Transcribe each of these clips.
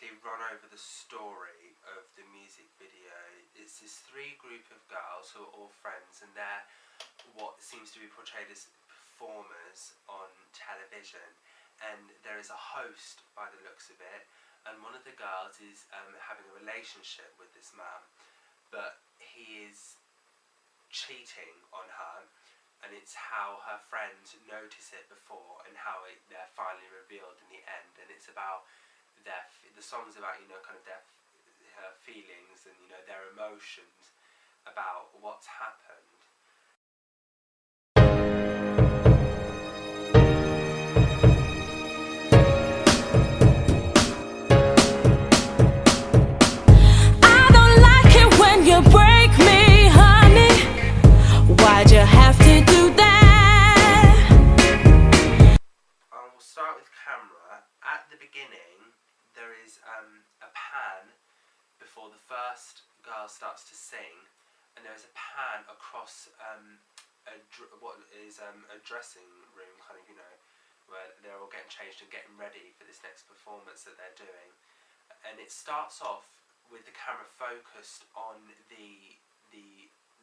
quickly run over the story of the music video. It's this group of girls who are all friends, and they're what seems to be portrayed as performers on television, and there is a host by the looks of it, and one of the girls is having a relationship with this man, but he is cheating on her, and it's how her friends notice it before and how they're finally revealed in the end. And it's about the song's about, you know, kind of her feelings and, you know, their emotions about what's happened. I don't like it when you break me, honey. Why'd you have to do that? I will start with camera. At the beginning, there is a pan before the first girl starts to sing, and there is a pan across what is a dressing room, kind of, you know, where they're all getting changed and getting ready for this next performance that they're doing. And it starts off with the camera focused on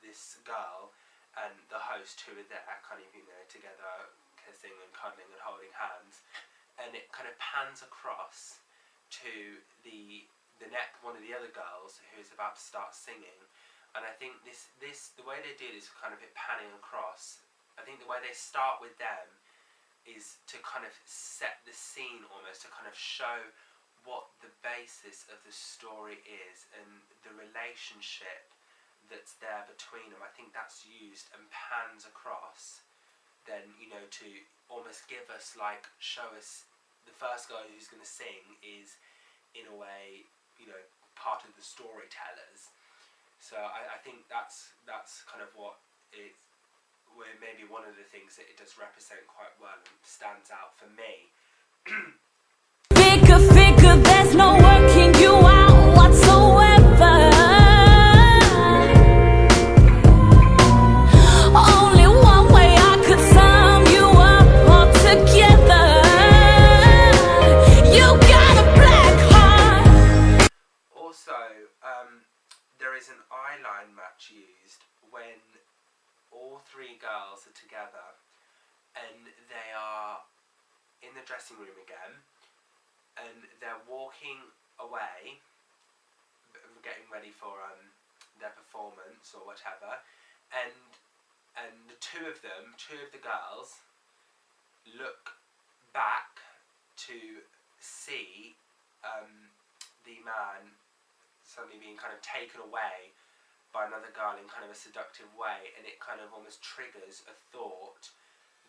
this girl and the host, who are there kind of, you know, together, kissing and cuddling and holding hands, and it kind of pans across to one of the other girls who's about to start singing. And I think the way they do this kind of it panning across, I think the way they start with them is to kind of set the scene, almost to kind of show what the basis of the story is and the relationship that's there between them. I think that's used and pans across then, you know, to almost give us, like, show us the first guy who's going to sing is, in a way, you know, part of the storytellers. So I think that's kind of what it, maybe one of the things that it does represent quite well and stands out for me. Figure, there's no working you out whatsoever. Only one way I could sum you up all together. You got a black heart. Also, there is an eyeline match used when all three girls are together and they are in the dressing room again, and they're walking away, getting ready for their performance or whatever, and the two of the girls look back to see the man suddenly being kind of taken away by another girl in kind of a seductive way, and it kind of almost triggers a thought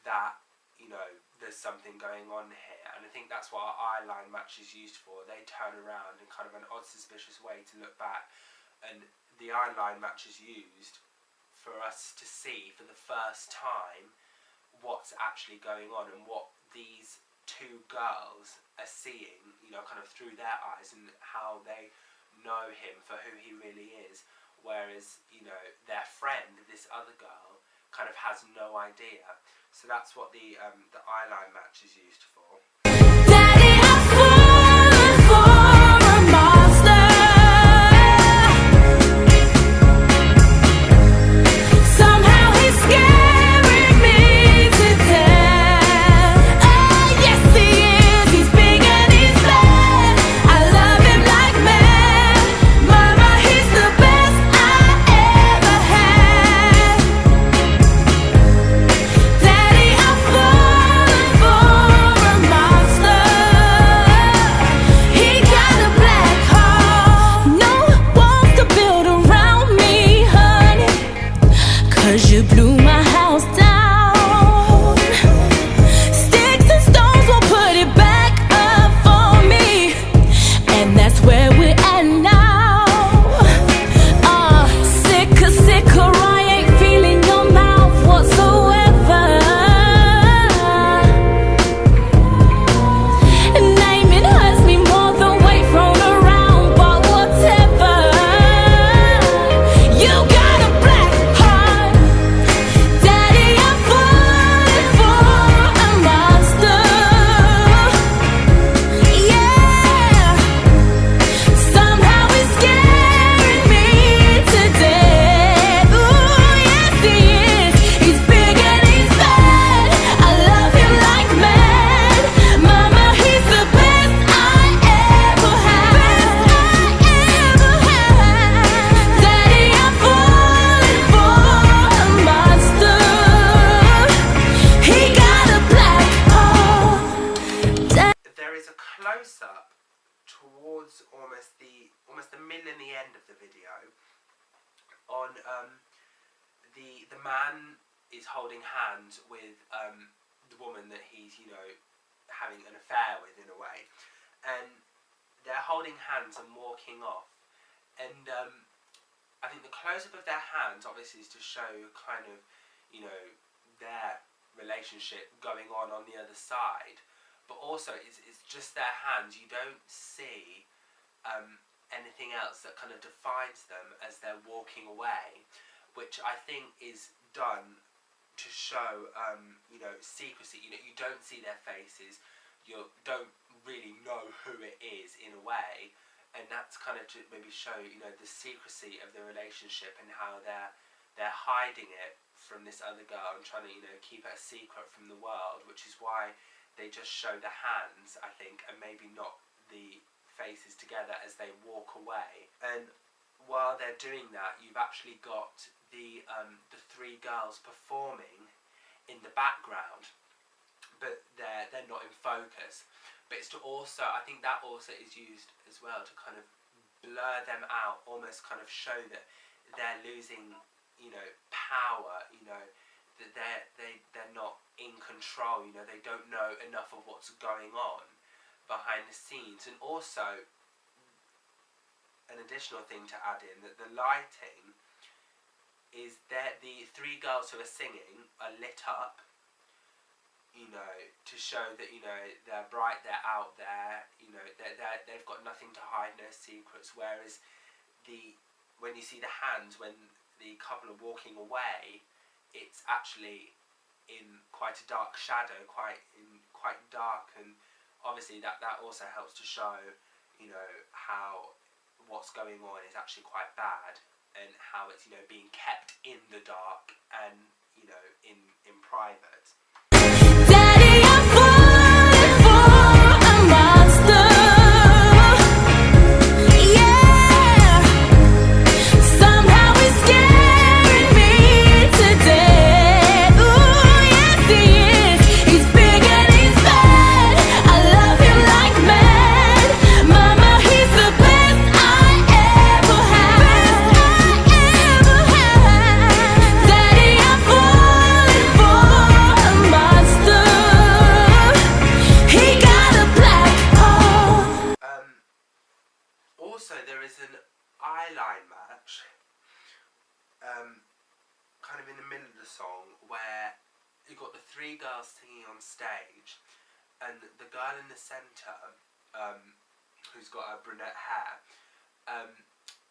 that, you know, there's something going on here. And I think that's what our eye line match is used for. They turn around in kind of an odd, suspicious way to look back, and the eye line match is used for us to see for the first time what's actually going on and what these two girls are seeing, you know, kind of through their eyes, and how they know him for who he really is, whereas, you know, their friend, this other girl, kind of has no idea. So that's what the eyeline match is used for. Daddy, I'm falling for a monster. Somehow he's scaring me to death. Oh yes he is, he's big and he's bad. I love him like mad. Mama, he's the best I ever had. Daddy, I'm falling for a monster. He got a black heart. No one wants to build around me, honey, 'cause you blew my house down. Sticks and stones won't put it back up for me, and that's where we're at now. Sicker, I ain't feeling your mouth whatsoever. Naming hurts me more than weight thrown around, but whatever. You got a black heart. Daddy, I'm falling for a monster. Yeah. towards almost the middle and the end of the video, on the man is holding hands with the woman that he's, you know, having an affair with in a way, and they're holding hands and walking off, and I think the close-up of their hands obviously is to show kind of, you know, their relationship going on the other side, but also it's just their hands. You don't see anything else that kind of defines them as they're walking away, which I think is done to show, you know, secrecy. You know, you don't see their faces, you don't really know who it is in a way, and that's kind of to maybe show, you know, the secrecy of the relationship and how they're hiding it from this other girl and trying to, you know, keep it a secret from the world, which is why they just show the hands, I think, and maybe not the faces together as they walk away. And while they're doing that, you've actually got the three girls performing in the background, but they're not in focus. But it's to also, I think that also is used as well to kind of blur them out, almost kind of show that they're losing, you know, power, you know, that they're not in control, you know, they don't know enough of what's going on behind the scenes. And also, an additional thing to add in, that the lighting is that the three girls who are singing are lit up, you know, to show that, you know, they're bright, they're out there, you know, they've got nothing to hide, no secrets. Whereas when you see the hands, when the couple are walking away, it's actually in quite a dark shadow, quite dark, and obviously that also helps to show, you know, how what's going on is actually quite bad, and how it's, you know, being kept in the dark and, you know, in private. Daddy, I'm falling for a monster. Yeah, somehow he's scaring me to death. Ooh, yes he is. He's big and he's bad. I love him like mad. Mama, he's the best I ever had. Daddy, I'm falling for a monster. He got a black hole. Also, there is an eyeline match, kind of in the middle of the song, where you've got the three girls singing on stage, and the girl in the centre, who's got a brunette hair,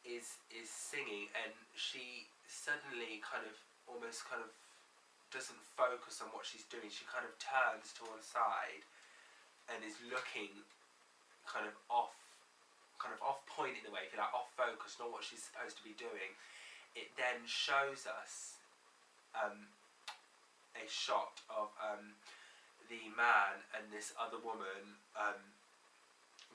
is singing, and she suddenly almost doesn't focus on what she's doing. She kind of turns to one side and is looking kind of off point in a way, if you like, off focus, not what she's supposed to be doing. It then shows us a shot of the man and this other woman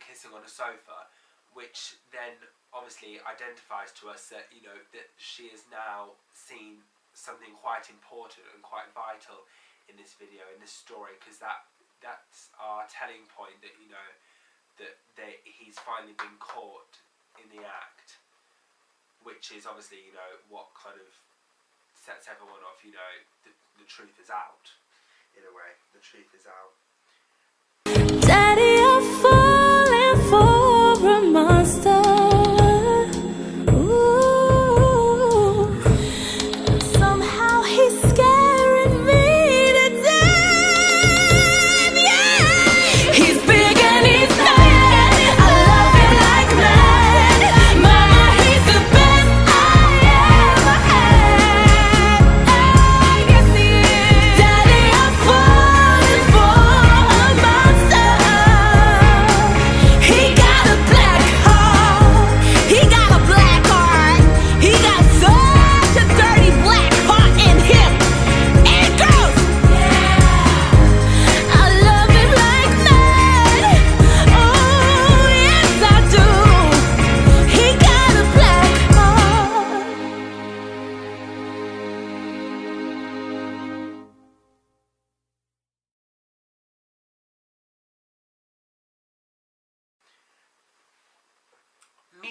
kissing on a sofa, which then obviously identifies to us that, you know, that she has now seen something quite important and quite vital in this video, in this story, because that's our telling point that, you know, that he's finally been caught in the act, which is obviously, you know, what kind of sets everyone off. You know, the truth is out, in a way. The truth is out. Daddy, I'm falling for a monster. Ooh, somehow he's scaring me to death. Yeah, he's big and he's bad. I love him like mad. Mama, he's the best I ever had. Yes he is. Daddy, I'm falling for a monster. He got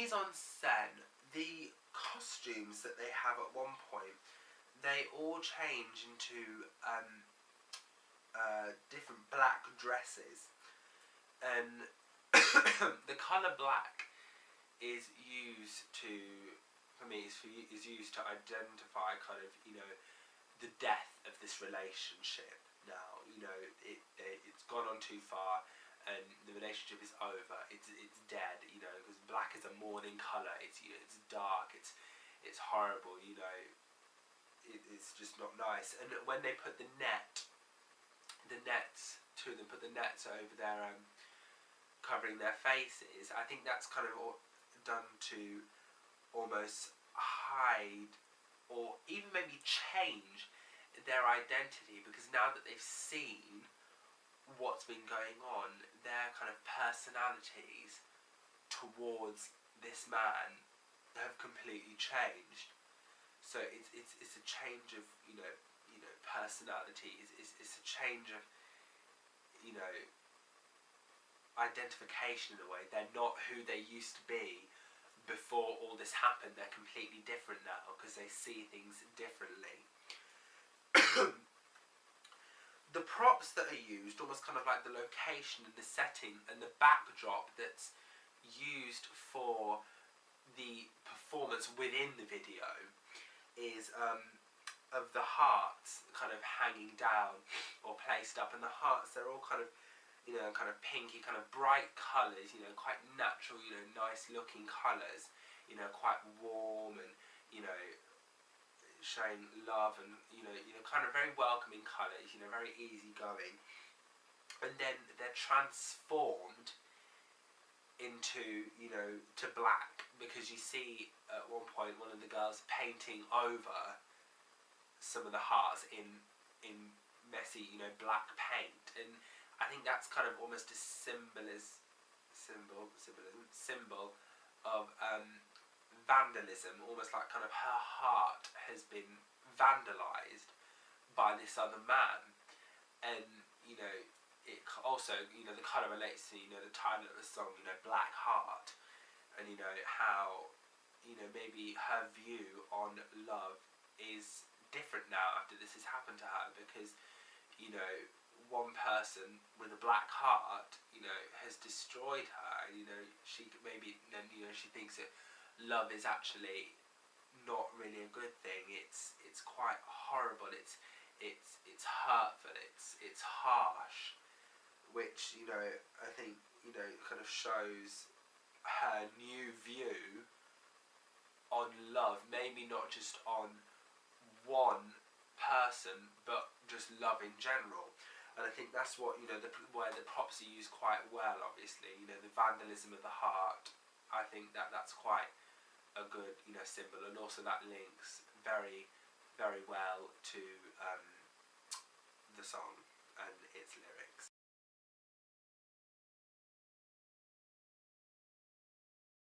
mise en scène, the costumes that they have at one point, they all change into different black dresses, and the colour black is used to, for me, is used to identify kind of, you know, the death of this relationship. Now, you know, it's gone on too far, and the relationship is over. It's dead. You know, because black is a mourning colour. It's, you know, it's dark. It's horrible. You know, it's just not nice. And when they put the nets over their covering their faces, I think that's kind of done to almost hide or even maybe change their identity, because now that they've seen what's been going on, their kind of personalities towards this man have completely changed. So it's a change of, you know, personality. It's a change of, you know, identification in a way. They're not who they used to be before all this happened. They're completely different now because they see things differently. The props that are used, almost kind of like the location and the setting and the backdrop that's used for the performance within the video, is of the hearts kind of hanging down or placed up, and the hearts, they're all kind of, you know, kind of pinky, kind of bright colours, you know, quite natural, you know, nice looking colours, you know, quite warm and, you know, showing love, and you know, kind of very welcoming colours, you know, very easy going. And then they're transformed into, you know, to black, because you see at one point one of the girls painting over some of the hearts in messy, you know, black paint. And I think that's kind of almost a symbol of vandalism, almost like kind of her heart has been vandalised by this other man. And, you know, it also, you know, the colour relates to, you know, the title of the song, you know, Black Heart, and, you know, how, you know, maybe her view on love is different now after this has happened to her, because, you know, one person with a black heart, you know, has destroyed her, and, you know, she maybe then, you know, she thinks that love is actually not really a good thing. It's quite horrible. It's hurtful. It's harsh, which, you know, I think, you know, kind of shows her new view on love. Maybe not just on one person, but just love in general. And I think that's what, you know, where the props are used quite well. Obviously, you know, the vandalism of the heart. I think that's quite a good, you know, symbol, and also that links very, very well to the song and its lyrics.